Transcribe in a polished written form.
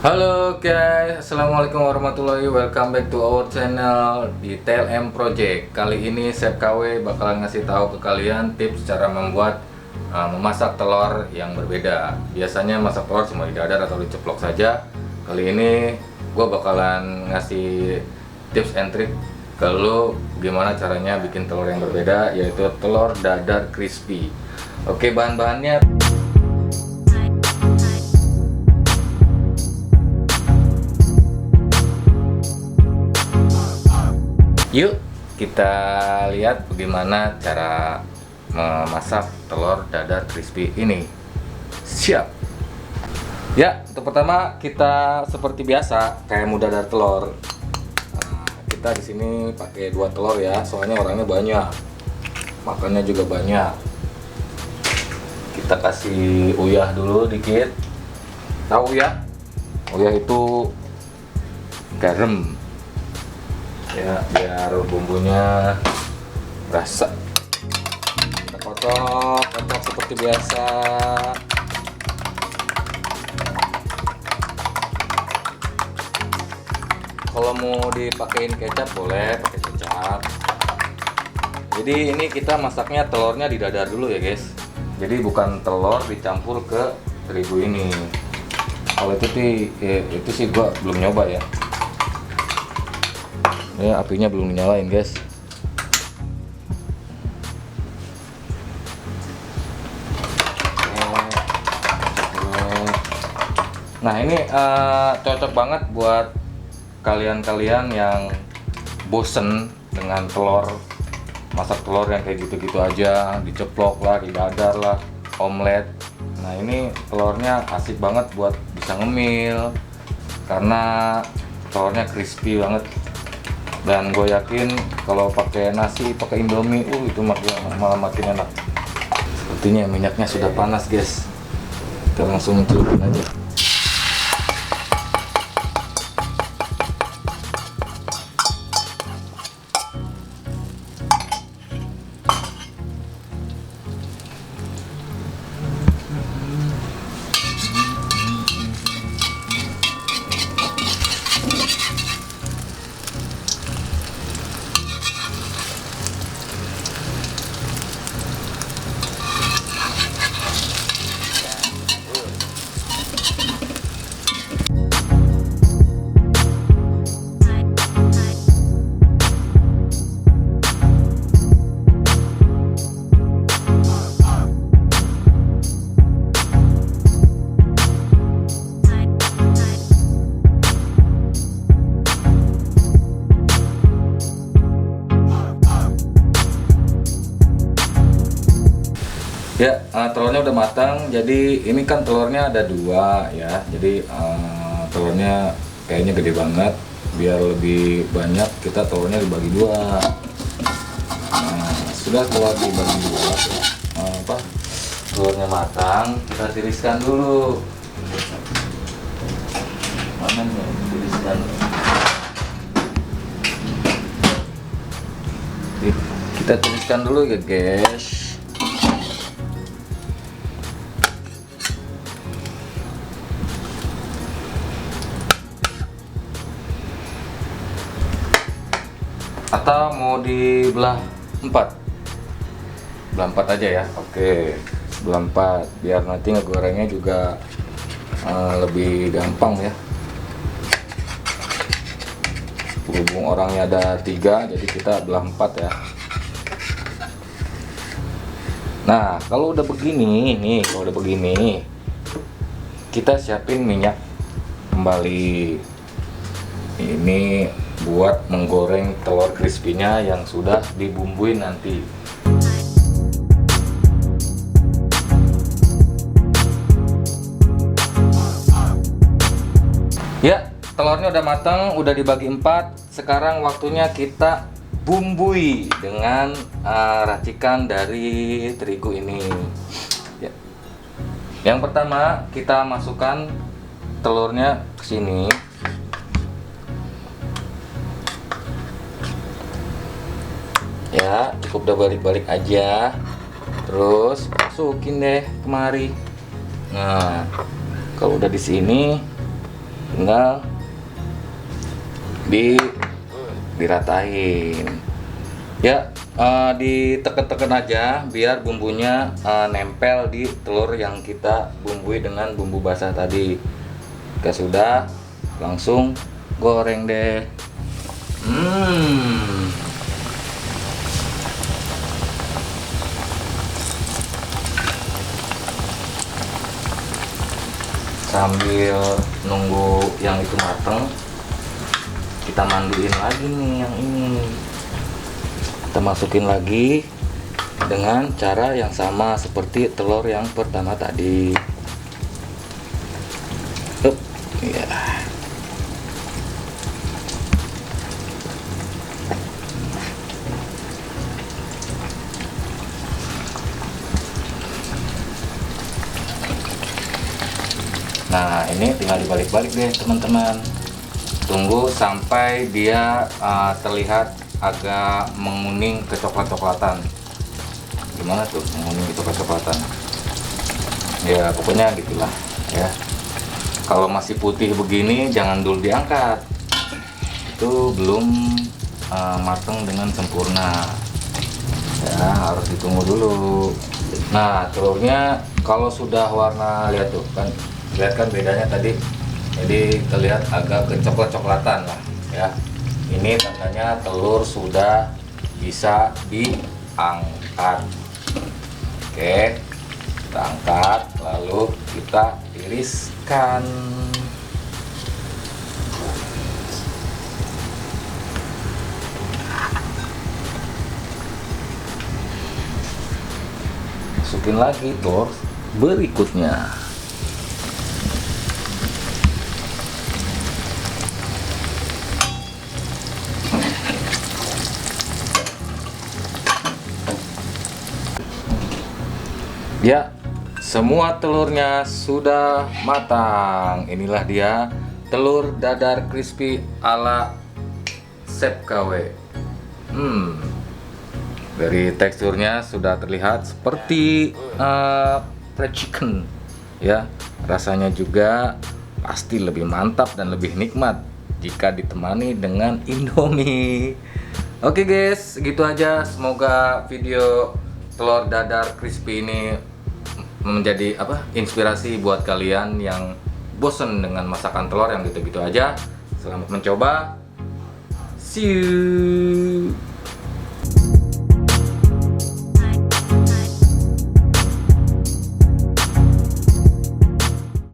Halo guys, assalamualaikum warahmatullahi welcome back to our channel di TLM Project. Kali ini Chef KW bakalan ngasih tahu ke kalian tips cara membuat memasak telur yang berbeda. Biasanya masak telur cuma didadar atau diceplok saja. Kali ini gue bakalan ngasih tips and trick ke lu gimana caranya bikin telur yang berbeda, yaitu telur dadar crispy. Oke, bahan-bahannya. Yuk kita lihat bagaimana cara memasak telur dadar crispy ini. Siap. Ya, untuk pertama kita seperti biasa kayak mau dadar telur. Kita di sini pakai 2 telur ya, soalnya orangnya banyak, makannya juga banyak. Kita kasih uyah dulu dikit. Tahu ya? Uyah itu garam. Ya, biar bumbunya rasa. Kita kotok seperti biasa. Kalau mau dipakein kecap boleh pakai kecap. Jadi ini kita masaknya telurnya didadar dulu ya guys. Jadi bukan telur dicampur ke terigu ini. Kalau itu sih gua belum nyoba ya. Ya, apinya belum dinyalain guys. Nah ini cocok banget buat kalian-kalian yang bosen dengan telur, masak telur yang kayak gitu-gitu aja, diceplok lah, didadar lah, omelet. Nah ini telurnya asik banget buat bisa ngemil karena telurnya crispy banget. Dan gue yakin kalau pakai nasi, pakai indomie, itu malah makin enak. Sepertinya minyaknya sudah panas guys. Kita langsung celupin aja. Ya, telurnya udah matang. Jadi ini kan telurnya ada 2 ya. Jadi telurnya kayaknya gede banget. Biar lebih banyak kita telurnya dibagi 2. Nah, sudah telur dibagi 2 telurnya matang, kita tiriskan dulu. Mana nih tiriskan? Kita tiriskan dulu ya guys. Atau mau dibelah 4? Belah 4 aja ya. Oke, belah 4 biar nanti ngegorengnya juga lebih gampang ya. Berhubung orangnya ada 3, jadi kita belah 4 ya. Nah, kalau udah begini nih, kita siapin minyak kembali. Ini buat menggoreng telur crispy-nya yang sudah dibumbuin nanti. Ya, telurnya udah matang, udah dibagi 4. Sekarang waktunya kita bumbui dengan racikan dari terigu ini. Ya. Yang pertama kita masukkan telurnya ke sini. Ya, cukup udah balik-balik aja. Terus masukin deh kemari. Nah, kalau udah di sini tinggal diratain ya. Ditekan-tekan aja biar bumbunya nempel di telur yang kita bumbui dengan bumbu basah tadi. Jika sudah, langsung goreng deh. Sambil nunggu yang itu mateng, kita mandiin lagi nih yang ini. Kita masukin lagi dengan cara yang sama seperti telur yang pertama tadi. Ya. Nah, ini tinggal dibalik-balik deh teman-teman. Tunggu sampai dia terlihat agak menguning kecoklat-coklatan. Gimana tuh menguning kecoklat-coklatan? Ya pokoknya gitulah ya. Kalau masih putih begini jangan dulu diangkat. Itu belum matang dengan sempurna. Ya harus ditunggu dulu. Nah, telurnya kalau sudah warna, lihat tuh kan. Lihat kan bedanya tadi, jadi terlihat agak kecoklat-coklatan lah ya. Ini tandanya telur sudah bisa diangkat. Oke, kita angkat lalu kita tiriskan. Masukin lagi telur berikutnya. Ya, semua telurnya sudah matang. Inilah dia telur dadar crispy ala Chef KW. Dari teksturnya sudah terlihat seperti fried chicken. Ya, rasanya juga pasti lebih mantap dan lebih nikmat jika ditemani dengan Indomie. Oke guys, gitu aja. Semoga video telur dadar crispy ini menjadi inspirasi buat kalian yang bosen dengan masakan telur yang gitu-gitu aja. Selamat mencoba. See you.